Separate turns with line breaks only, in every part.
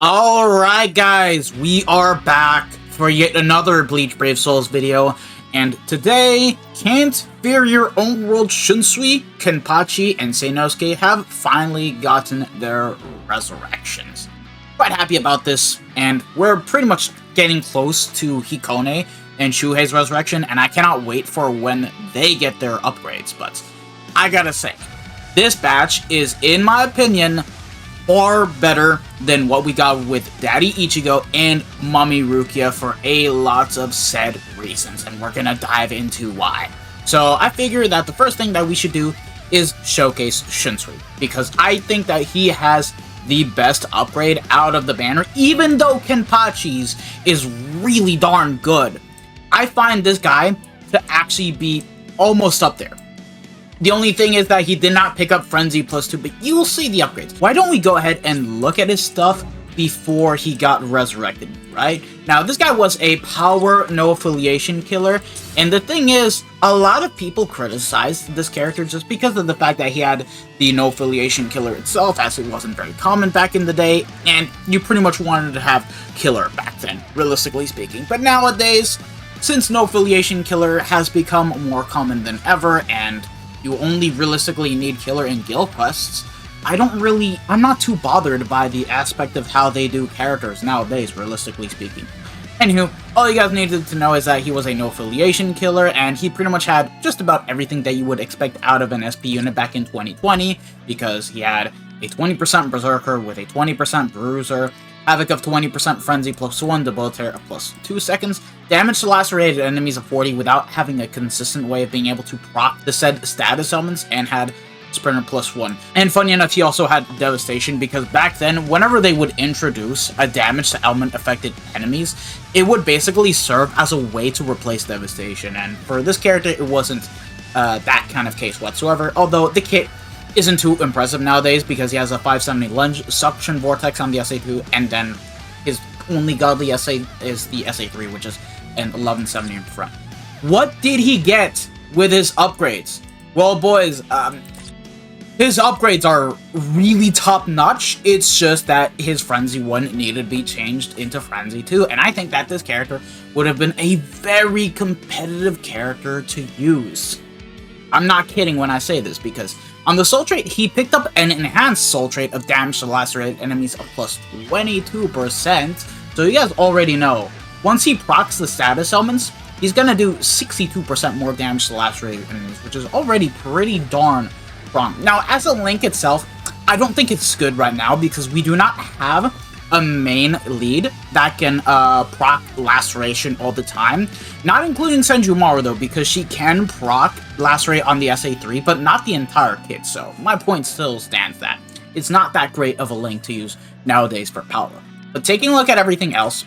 Alright guys, we are back for yet another Bleach Brave Souls video, and today, Can't Fear Your Own World Shunsui, Kenpachi, and Seinosuke have finally gotten their resurrections. Quite happy about this, and we're pretty much getting close to Hikone and Shuhei's resurrection, and I cannot wait for when they get their upgrades, but I gotta say, this batch is, in my opinion, far better than what we got with Daddy Ichigo and Mommy Rukia for a lot of said reasons, and we're gonna dive into why. So I figure that the first thing that we should do is showcase Shunsui, because I think that he has the best upgrade out of the banner, even though Kenpachi's is really darn good. I find this guy to actually be almost up there. The only thing is that he did not pick up Frenzy +2, but you'll see the upgrades. Why don't we go ahead and look at his stuff before he got resurrected, right? Now, this guy was a power no affiliation killer, and the thing is, a lot of people criticized this character just because of the fact that he had the no affiliation killer itself, as it wasn't very common back in the day, and you pretty much wanted to have killer back then, realistically speaking. But nowadays, since no affiliation killer has become more common than ever, and you only realistically need killer in guild quests, I'm not too bothered by the aspect of how they do characters nowadays, realistically speaking. Anywho, all you guys needed to know is that he was a no-affiliation killer, and he pretty much had just about everything that you would expect out of an SP unit back in 2020, because he had a 20% Berserker with a 20% Bruiser, Havoc of 20%, Frenzy +1, Debilitator of +2 seconds, damage to lacerated enemies of 40 without having a consistent way of being able to proc the said status elements, and had Sprinter +1. And funny enough, he also had Devastation, because back then, whenever they would introduce a damage to element affected enemies, it would basically serve as a way to replace Devastation, and for this character, it wasn't that kind of case whatsoever, although the kit isn't too impressive nowadays because he has a 570 Lunge, Suction Vortex on the SA2, and then his only godly SA is the SA3, which is an 1170 in front. What did he get with his upgrades? Well, boys, his upgrades are really top-notch. It's just that his Frenzy 1 needed to be changed into Frenzy 2, and I think that this character would have been a very competitive character to use. I'm not kidding when I say this, because on the Soul Trait, he picked up an enhanced Soul Trait of damage to lacerated enemies of +22%, so you guys already know, once he procs the status elements, he's gonna do 62% more damage to lacerated enemies, which is already pretty darn strong. Now, as a link itself, I don't think it's good right now, because we do not have a main lead that can proc laceration all the time. Not including Senjumaru though, because she can proc lacerate on the SA3, but not the entire kit, so my point still stands that it's not that great of a link to use nowadays for power. But taking a look at everything else,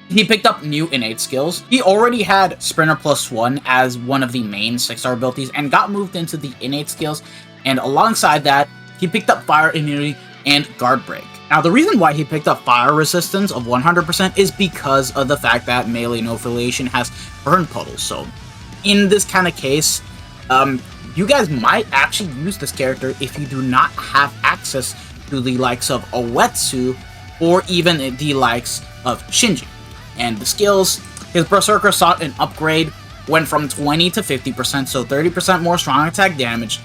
he picked up new innate skills. He already had Sprinter +1 as one of the main 6-star abilities and got moved into the innate skills, and alongside that, he picked up Fire Immunity and Guard Break. Now, the reason why he picked up Fire Resistance of 100% is because of the fact that melee no affiliation has Burn Puddles. So, in this kind of case, you guys might actually use this character if you do not have access to the likes of Uetsu or even the likes of Shinji. And the skills, his Berserker sought an upgrade, went from 20 to 50%, so 30% more strong attack damage.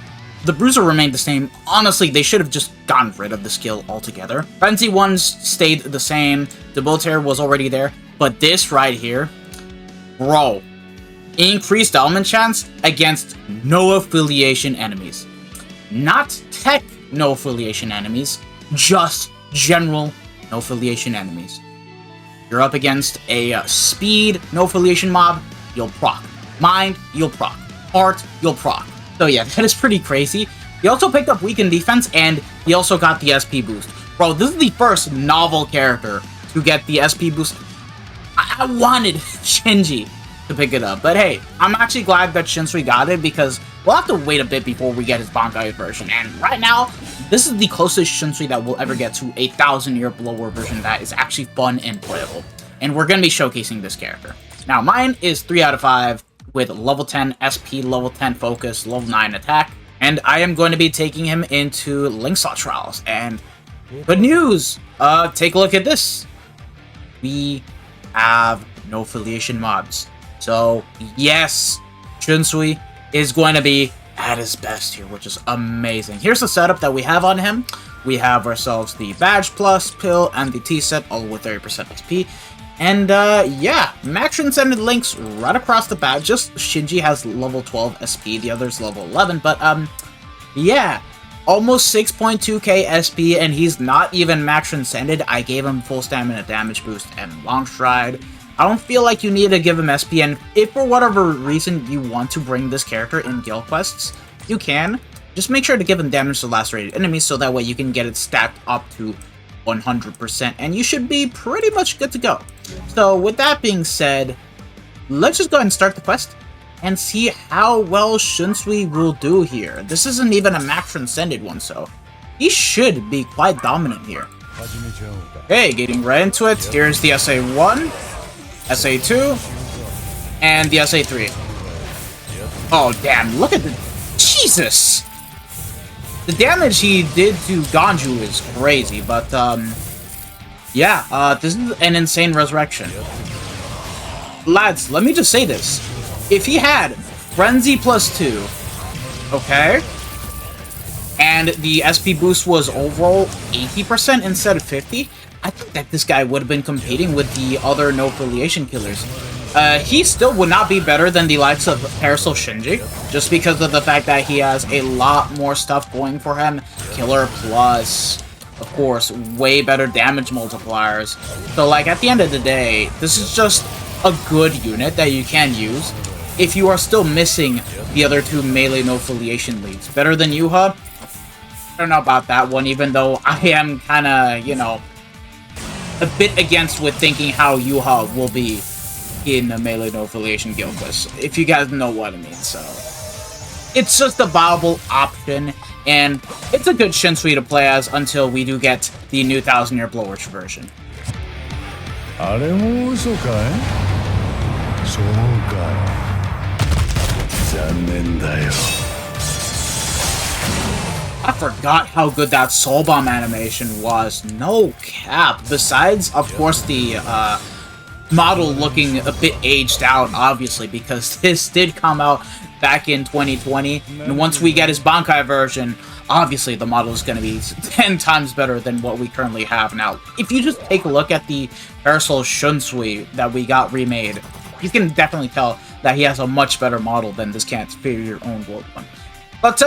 The Bruiser remained the same. Honestly, they should have just gotten rid of the skill altogether. Frenzy 1 stayed the same. Debilitator was already there. But this right here, bro, increased element chance against no affiliation enemies. Not tech no affiliation enemies, just general no affiliation enemies. You're up against a speed no affiliation mob, you'll proc. Mind, you'll proc. Heart, you'll proc. So yeah, that is pretty crazy. He also picked up Weakened Defense, and he also got the SP boost. Bro, this is the first novel character to get the SP boost. I wanted Shinji to pick it up, but hey, I'm actually glad that Shunsui got it, because we'll have to wait a bit before we get his Bankai version, and right now, this is the closest Shunsui that we'll ever get to a 1000-year blower version that is actually fun and playable, and we're going to be showcasing this character. Now, mine is 3 out of 5, with level 10 SP, level 10 focus, level 9 attack, and I am going to be taking him into Linksaw Trials, and Good news! Take a look at this. We have no affiliation mobs. So, yes, Shunsui is going to be at his best here, which is amazing. Here's the setup that we have on him. We have ourselves the Badge Plus, Pill, and the T-Set, all with 30% SP. And, yeah, max transcended links right across the bat. Just Shinji has level 12 SP, the other's level 11, but, yeah. Almost 6.2k SP, and he's not even max transcended. I gave him full stamina damage boost and long stride. I don't feel like you need to give him SP, and if for whatever reason you want to bring this character in guild quests, you can. Just make sure to give him damage to lacerated enemies so that way you can get it stacked up to 100%, and you should be pretty much good to go. So with that being said, let's just go ahead and start the quest and see how well Shunsui will do here. This isn't even a max transcended one, so he should be quite dominant here. Okay, getting right into it. Here's the SA1, SA2, and the SA3. Oh, damn, look at the... Jesus! The damage he did to Ganju is crazy, but, yeah, this is an insane resurrection. Lads, let me just say this. If he had Frenzy +2, okay, and the SP boost was overall 80% instead of 50, I think that this guy would have been competing with the other no affiliation killers. He still would not be better than the likes of Parasol Shinji, just because of the fact that he has a lot more stuff going for him. Killer plus, of course, way better damage multipliers. So, like, at the end of the day, this is just a good unit that you can use if you are still missing the other two melee no affiliation leads. Better than Yuha? I don't know about that one, even though I am kind of, you know, a bit against with thinking how Yuha will be in a melee no affiliation guild quest, if you guys know what I mean. So it's just a viable option, and it's a good Shunsui to play as until we do get the new 1000-year Blowwitch version. I forgot how good that Soul Bomb animation was. No cap. Besides, of course, the model looking a bit aged out, obviously, because this did come out back in 2020. And once we get his Bankai version, obviously the model is going to be 10 times better than what we currently have now. If you just take a look at the Parasol Shunsui that we got remade, you can definitely tell that he has a much better model than this Can't Fear Your Own World one. But,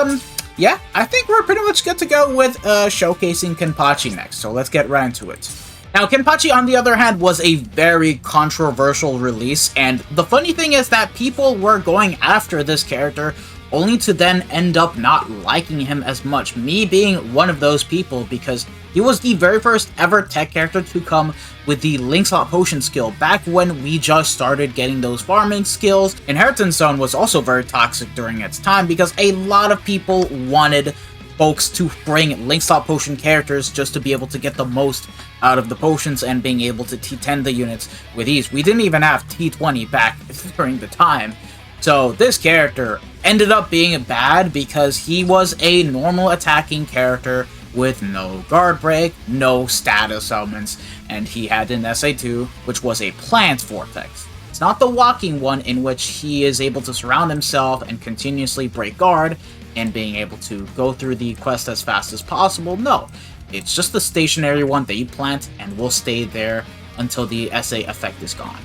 yeah, I think we're pretty much good to go with showcasing Kenpachi next, so let's get right into it. Now, Kenpachi, on the other hand, was a very controversial release, and the funny thing is that people were going after this character only to then end up not liking him as much, me being one of those people, because he was the very first ever tech character to come with the Link Slot Potion skill back when we just started getting those farming skills. Inheritance Zone was also very toxic during its time because a lot of people wanted folks to bring Link Slot Potion characters just to be able to get the most out of the potions and being able to T10 the units with ease. We didn't even have T20 back during the time. So this character ended up being bad because he was a normal attacking character with no guard break, no status elements, and he had an SA2, which was a plant vortex. It's not the walking one in which he is able to surround himself and continuously break guard and being able to go through the quest as fast as possible. No, it's just the stationary one that you plant and will stay there until the SA effect is gone.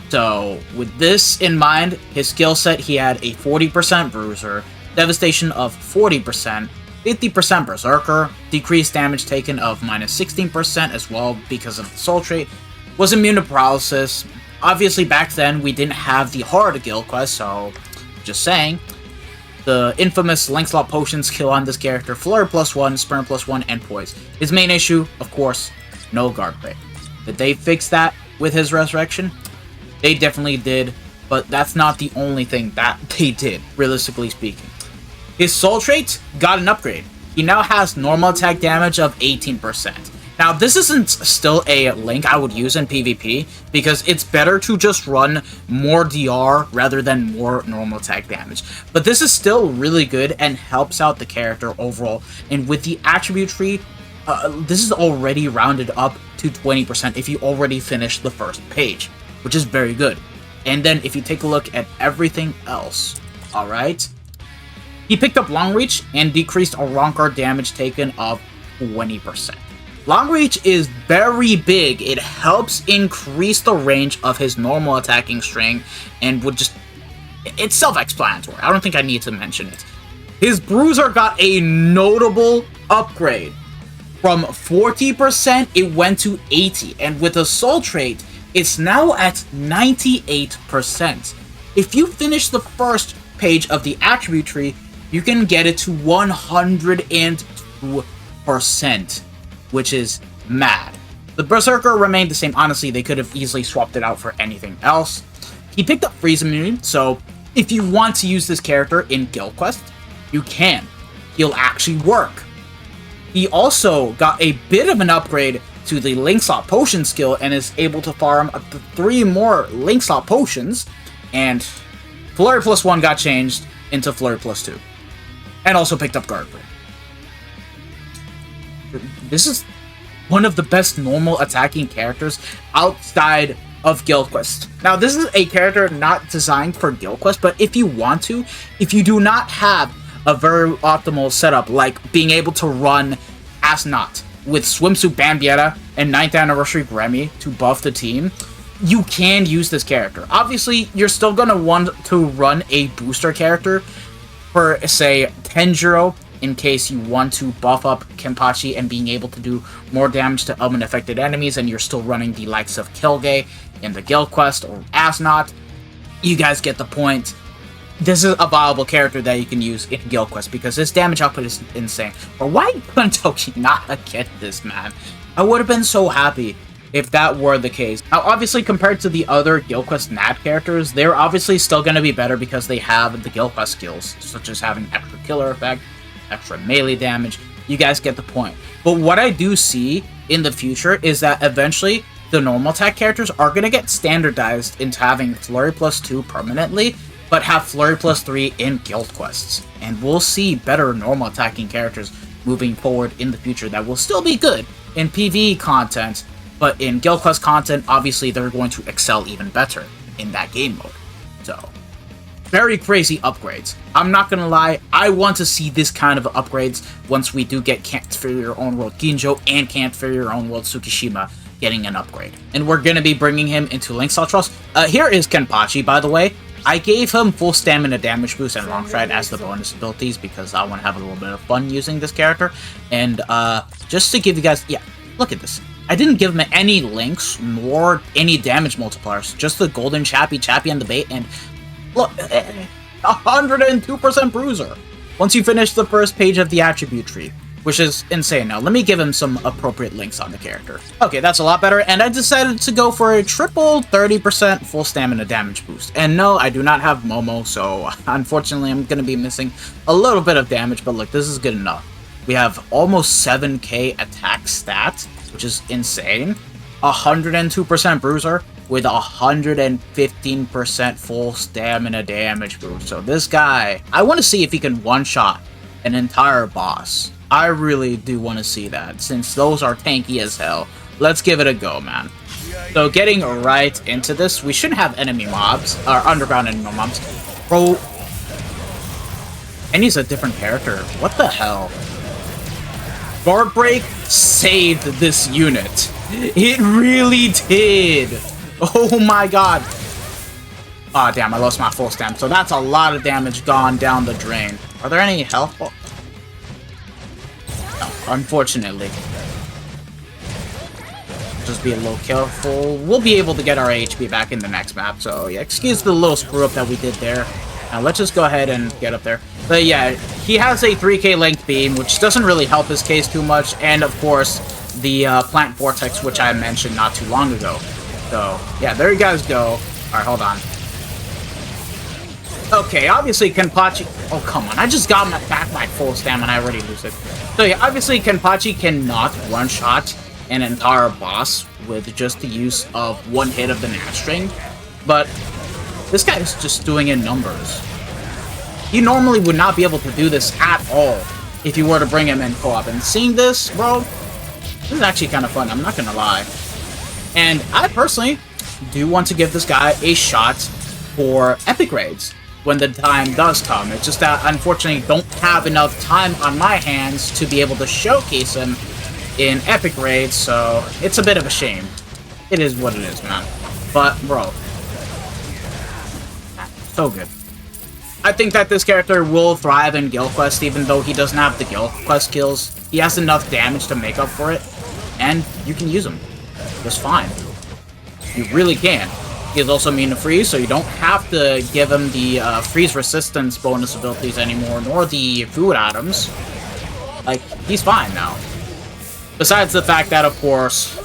So, with this in mind, his skill set, he had a 40% Bruiser, Devastation of 40%, 50% Berserker, decreased damage taken of -16% as well because of the Soul Trait, was immune to Paralysis. Obviously, back then, we didn't have the hard guild quest, so just saying. The infamous Link Slot Potion skill on this character, Flurry +1, Spurn +1, and Poise. His main issue, of course, no guard break. Did they fix that with his resurrection? They definitely did, but that's not the only thing that they did, realistically speaking. His Soul Trait got an upgrade. He now has normal attack damage of 18%. Now, this isn't still a link I would use in PvP, because it's better to just run more DR rather than more normal attack damage. But this is still really good and helps out the character overall, and with the attribute tree, this is already rounded up to 20% if you already finished the first page, which is very good. And then if you take a look at everything else, alright? He picked up Long Reach and decreased a Rancor damage taken of 20%. Long Reach is very big. It helps increase the range of his normal attacking string and would just... It's self-explanatory. I don't think I need to mention it. His Bruiser got a notable upgrade. From 40%, it went to 80%, and with the Soul trait, it's now at 98%. If you finish the first page of the attribute tree, you can get it to 102%, which is mad. The Berserker remained the same. Honestly, they could have easily swapped it out for anything else. He picked up Freeze Immunity, so if you want to use this character in Guild Quest, you can. He'll actually work. He also got a bit of an upgrade to the Link Slot Potion skill and is able to farm up to 3 more Link Slot Potions, and Flurry plus 1 got changed into Flurry plus 2. And also picked up Guard Break. This is one of the best normal attacking characters outside of Guild Quest. Now, this is a character not designed for Guild Quest, but if you want to, if you do not have a very optimal setup, like being able to run Asnot with Swimsuit Bambietta and 9th Anniversary Grammy to buff the team, you can use this character. Obviously, you're still going to want to run a booster character for, say, Tenjiro, in case you want to buff up Kenpachi and being able to do more damage to Element-affected enemies, and you're still running the likes of Kilgay in the Guild Quest or Asnot. You guys get the point. This is a viable character that you can use in Guild Quest because his damage output is insane. But why couldn't Toki not get this, man? I would have been so happy if that were the case. Now, obviously, compared to the other Guild Quest NAD characters, they're obviously still going to be better because they have the Guild Quest skills, such as having extra killer effect, extra melee damage. You guys get the point. But what I do see in the future is that eventually the normal attack characters are going to get standardized into having Flurry plus 2 permanently, but have Flurry plus 3 in Guild Quests. And we'll see better normal attacking characters moving forward in the future that will still be good in PvE content, but in Guild Quest content, obviously they're going to excel even better in that game mode. So, very crazy upgrades. I'm not gonna lie, I want to see this kind of upgrades once we do get Can't Fear Your Own World Ginjo and Can't Fear Your Own World Tsukishima getting an upgrade. And we're gonna be bringing him into Link Slot Trust. Here is Kenpachi, by the way. I gave him full stamina damage boost and long stride as the bonus abilities because I want to have a little bit of fun using this character. And just to give you guys, yeah, look at this. I didn't give him any links nor any damage multipliers, just the golden Chappy and the bait, and look, 102% bruiser once you finish the first page of the attribute tree, which is insane. Now, let me give him some appropriate links on the character. Okay, that's a lot better, and I decided to go for a triple 30% full stamina damage boost. And no, I do not have Momo, so unfortunately I'm going to be missing a little bit of damage, but look, this is good enough. We have almost 7k attack stats, which is insane. 102% bruiser with 115% full stamina damage boost. So this guy, I want to see if he can one-shot an entire boss. I really do want to see that, since those are tanky as hell. Let's give it a go, man. So getting right into this, we shouldn't have enemy mobs, or underground enemy mobs. Bro, and he's a different character. What the hell? Guard Break saved this unit. It really did. Oh my god. Oh damn, I lost my full stam. So that's a lot of damage gone down the drain. Are there any health? No, unfortunately. Just be a little careful. We'll be able to get our HP back in the next map. So yeah, excuse the little screw up that we did there. Now let's just go ahead and get up there. But yeah, he has a 3k length beam, which doesn't really help his case too much. And of course, the plant vortex, which I mentioned not too long ago. So yeah, there you guys go. Alright, hold on. Okay, obviously Kenpachi... Oh, come on. I just got back my full stamina. I already lose it. So yeah, obviously Kenpachi cannot one-shot an entire boss with just the use of one hit of the Nat String. But this guy is just doing in numbers. He normally would not be able to do this at all if you were to bring him in co-op. And seeing this, bro, This is actually kind of fun, I'm not gonna lie. And I personally do want to give this guy a shot for epic raids when the time does come. It's just that, unfortunately, don't have enough time on my hands to be able to showcase him in epic raids, so it's a bit of a shame. It is what it is, man. But, bro, so good. I think that this character will thrive in Guild Quest, even though he doesn't have the Guild Quest skills. He has enough damage to make up for it, and you can use him just fine. You really can. He's also immune to freeze, so you don't have to give him the freeze resistance bonus abilities anymore, nor the food items. Like, he's fine now. Besides the fact that, of course,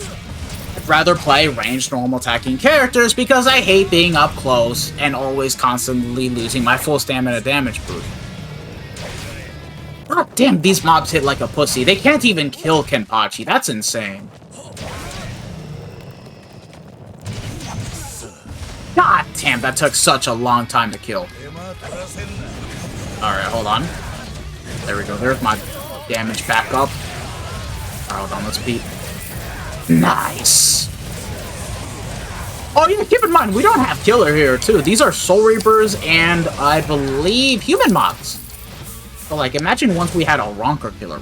I'd rather play ranged normal attacking characters because I hate being up close and always constantly losing my full stamina damage boost. God damn, these mobs hit like a pussy. They can't even kill Kenpachi. That's insane. God damn, that took such a long time to kill. Alright, hold on. There we go. There's my damage back up. Alright, hold on. Let's beat. Nice. Oh yeah, keep in mind, we don't have killer here, too. These are Soul Reapers and, I believe, human mobs. So, like, imagine once we had a Ronker killer.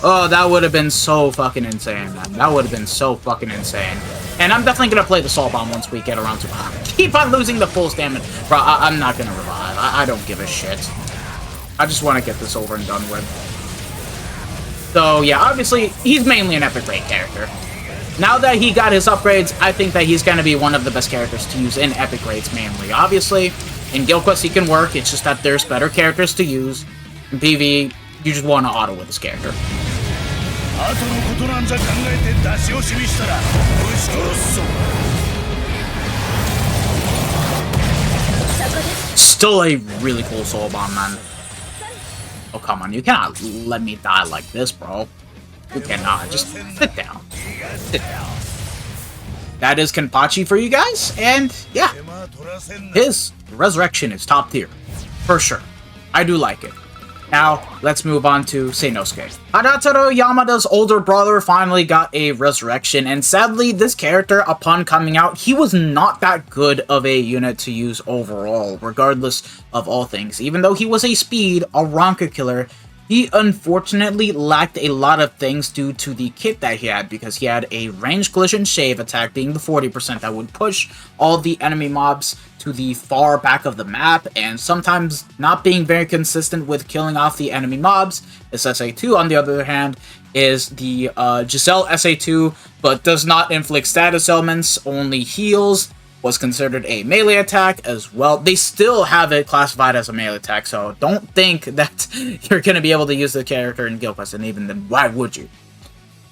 Oh, that would have been so fucking insane, man. That would have been so fucking insane. And I'm definitely gonna play the Soul Bomb once we get around to keep on losing the full stamina. Bro, I'm not gonna revive. I don't give a shit. I just want to get this over and done with. So, yeah, obviously, he's mainly an epic raid character. Now that he got his upgrades, I think that he's gonna be one of the best characters to use in epic raids mainly. Obviously, in Guild Quest he can work, it's just that there's better characters to use. In PvE, you just want to auto with this character. Still a really cool Soul Bomb, man. Oh, come on, you cannot let me die like this, bro. You cannot. Just sit down. Sit down. That is Kenpachi for you guys, and yeah, his resurrection is top tier, for sure. I do like it. Now, let's move on to Seinosuke. Harataro Yamada's older brother finally got a resurrection, and sadly, this character, upon coming out, he was not that good of a unit to use overall, regardless of all things. Even though he was a speed, a Ronka killer, he unfortunately lacked a lot of things due to the kit that he had, because he had a range collision shave attack being the 40% that would push all the enemy mobs to the far back of the map, and sometimes not being very consistent with killing off the enemy mobs. This SA2, on the other hand, is the Giselle SA2, but does not inflict status elements, only heals. Was considered a melee attack as well. They still have it classified as a melee attack, so don't think that you're going to be able to use the character in Guild Quest, and even then, why would you?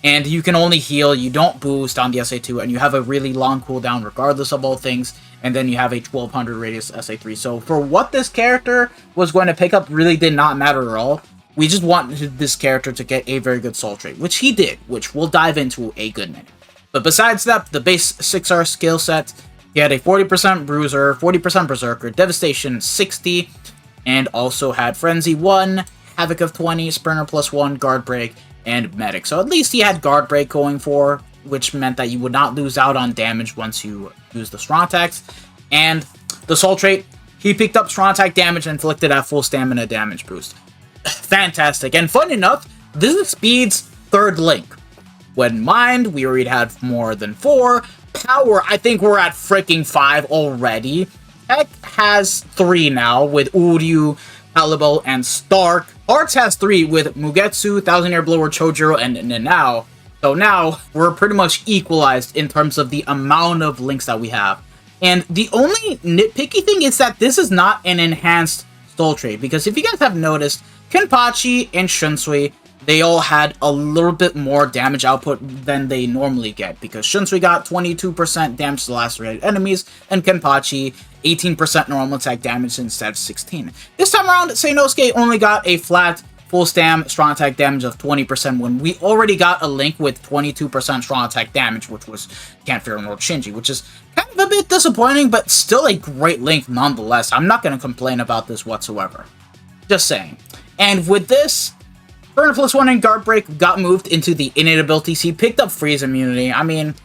And you can only heal, you don't boost on the SA2, and you have a really long cooldown regardless of all things, and then you have a 1200 radius SA3. So for what this character was going to pick up really did not matter at all. We just wanted this character to get a very good soul trait, which he did, which we'll dive into a good minute. But besides that, the base 6R skill set, he had a 40% Bruiser, 40% Berserker, Devastation 60, and also had Frenzy 1, Havoc of 20, Sprinter plus 1, Guard Break, and Medic. So at least he had Guard Break going for, which meant that you would not lose out on damage once you use the strong attacks. And the soul trait, he picked up strong attack damage and inflicted at full stamina damage boost. Fantastic. And fun enough, this is Speed's third link. When Mind, we already had more than 4. Power, I think we're at freaking 5 already. Tech has 3 now with Uryu, Halibut, and Stark. Arts has 3 with Mugetsu, Thousand Year Blower, Chojiro, and Nanao. So now, we're pretty much equalized in terms of the amount of links that we have. And the only nitpicky thing is that this is not an enhanced soul trait, because if you guys have noticed, Kenpachi and Shunsui, they all had a little bit more damage output than they normally get, because Shunsui got 22% damage to lacerated enemies, and Kenpachi 18% normal attack damage instead of 16. This time around, Seinosuke only got a flat full stam strong attack damage of 20% when we already got a link with 22% strong attack damage, which was Can't Fear Lord Shinji, which is kind of a bit disappointing, but still a great link nonetheless. I'm not going to complain about this whatsoever. Just saying. And with this, Burn +1 and Guard Break got moved into the innate abilities. He picked up Freeze immunity. I mean,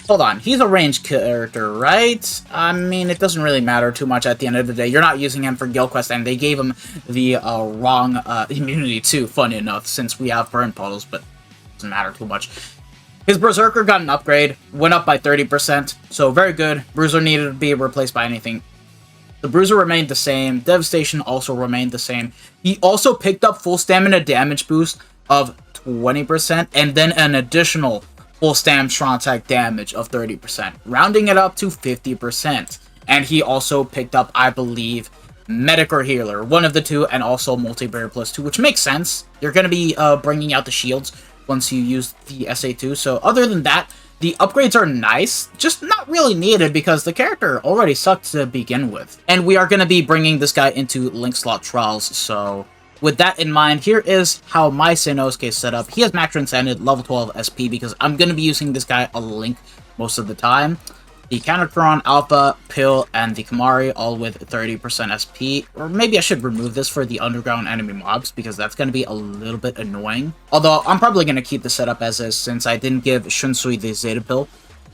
hold on. He's a ranged character, right? I mean, it doesn't really matter too much at the end of the day. You're not using him for Guild Quest, and they gave him the wrong immunity too, funny enough, since we have Burn Puddles, but it doesn't matter too much. His Berserker got an upgrade, went up by 30%, so very good. Bruiser needed to be replaced by anything. The Bruiser remained the same. Devastation also remained the same. He also picked up full stamina damage boost of 20%, and then an additional full stam strong attack damage of 30%, rounding it up to 50%. And he also picked up, I believe, Medic or Healer, one of the two, and also Multi-Barrier +2, which makes sense. You're going to be bringing out the shields once you use the SA2, so other than that, the upgrades are nice, just not really needed because the character already sucked to begin with. And we are going to be bringing this guy into Link Slot Trials, so with that in mind, here is how my Seinosuke is set up. He has Max Transcended, level 12 SP, because I'm going to be using this guy a Link most of the time. The Countercron, Alpha, Pill, and the Kamari, all with 30% SP. Or maybe I should remove this for the underground enemy mobs, because that's going to be a little bit annoying. Although, I'm probably going to keep the setup as is, since I didn't give Shunsui the Zeta Pill.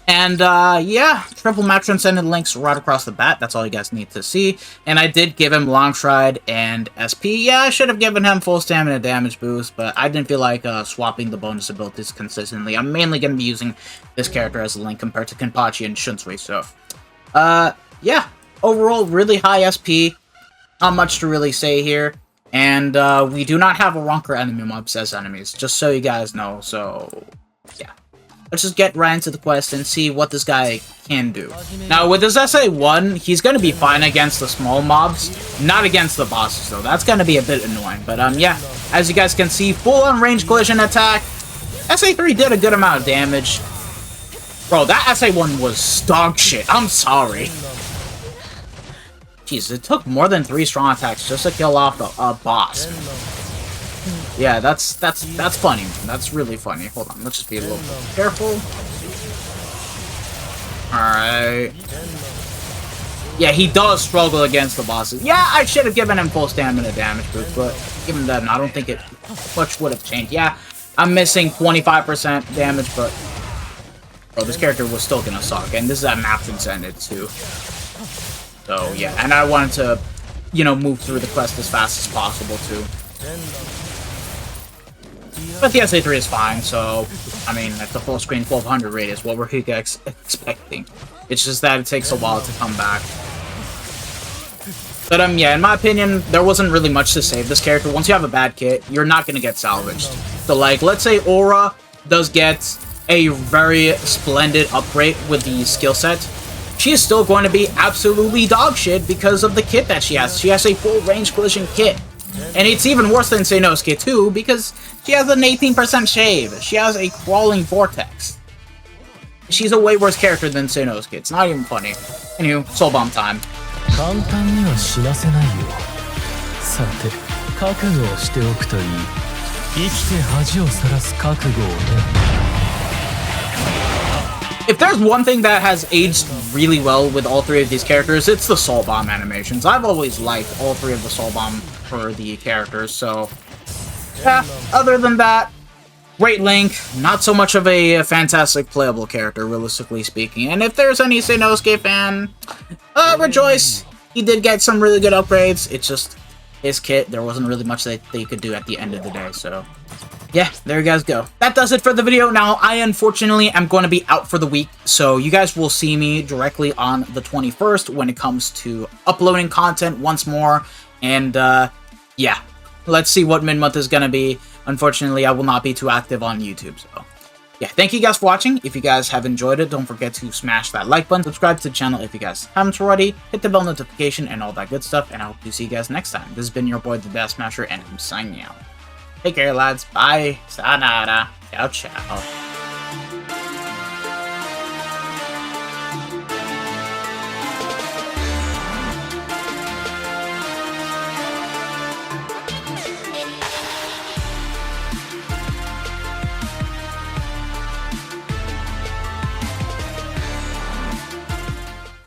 And, yeah, triple Max Transcended links right across the bat. That's all you guys need to see. And I did give him Long Stride and SP. Yeah, I should have given him full stamina damage boost, but I didn't feel like swapping the bonus abilities consistently. I'm mainly going to be using this character as a Link compared to Kenpachi and Shunsui, so yeah, overall, really high SP. Not much to really say here. And, we do not have a Ronker enemy mobs as enemies, just so you guys know, so yeah. Let's just get right into the quest and see what this guy can do. Now, with his SA1, he's going to be fine against the small mobs, not against the bosses, though. That's going to be a bit annoying. But, yeah, as you guys can see, full-on range collision attack. SA3 did a good amount of damage. Bro, that SA1 was dog shit. I'm sorry. Jeez, it took more than 3 strong attacks just to kill off a boss. Yeah, that's funny. That's really funny. Hold on, let's just be a little careful. Alright. Yeah, he does struggle against the bosses. Yeah, I should have given him full stamina damage boost, but given that, I don't think it much would have changed. Yeah, I'm missing 25% damage, but bro, this character was still gonna suck. And this is at Max Transcended too. So yeah, and I wanted to, you know, move through the quest as fast as possible too. But the SA3 is fine, so, I mean, at the full screen 1200 radius, what were you guys expecting? It's just that it takes a while to come back. But, yeah, in my opinion, there wasn't really much to save this character. Once you have a bad kit, you're not going to get salvaged. So, like, let's say Aura does get a very splendid upgrade with the skill set. She is still going to be absolutely dog shit because of the kit that she has. She has a full range collision kit. And it's even worse than Seinosuke too, because she has an 18% shave. She has a crawling vortex. She's a way worse character than Seinosuke. It's not even funny. Anywho, Soul Bomb time. If there's one thing that has aged really well with all 3 of these characters, it's the Soul Bomb animations. I've always liked all 3 of the Soul Bomb for the characters, so yeah, other than that, great Link, not so much of a fantastic playable character, realistically speaking. And if there's any Seinosuke fan, rejoice! He did get some really good upgrades. It's just his kit, there wasn't really much that they could do at the end of the day, so yeah, there you guys go. That does it for the video. Now, I unfortunately am going to be out for the week, so you guys will see me directly on the 21st when it comes to uploading content once more. And, yeah, let's see what mid-month is going to be. Unfortunately, I will not be too active on YouTube, so yeah, thank you guys for watching. If you guys have enjoyed it, don't forget to smash that like button, subscribe to the channel if you guys haven't already, hit the bell notification, and all that good stuff, and I hope to see you guys next time. This has been your boy, the Death Smasher, and I'm signing out. Take care, lads. Bye. Sayonara. Ciao, ciao.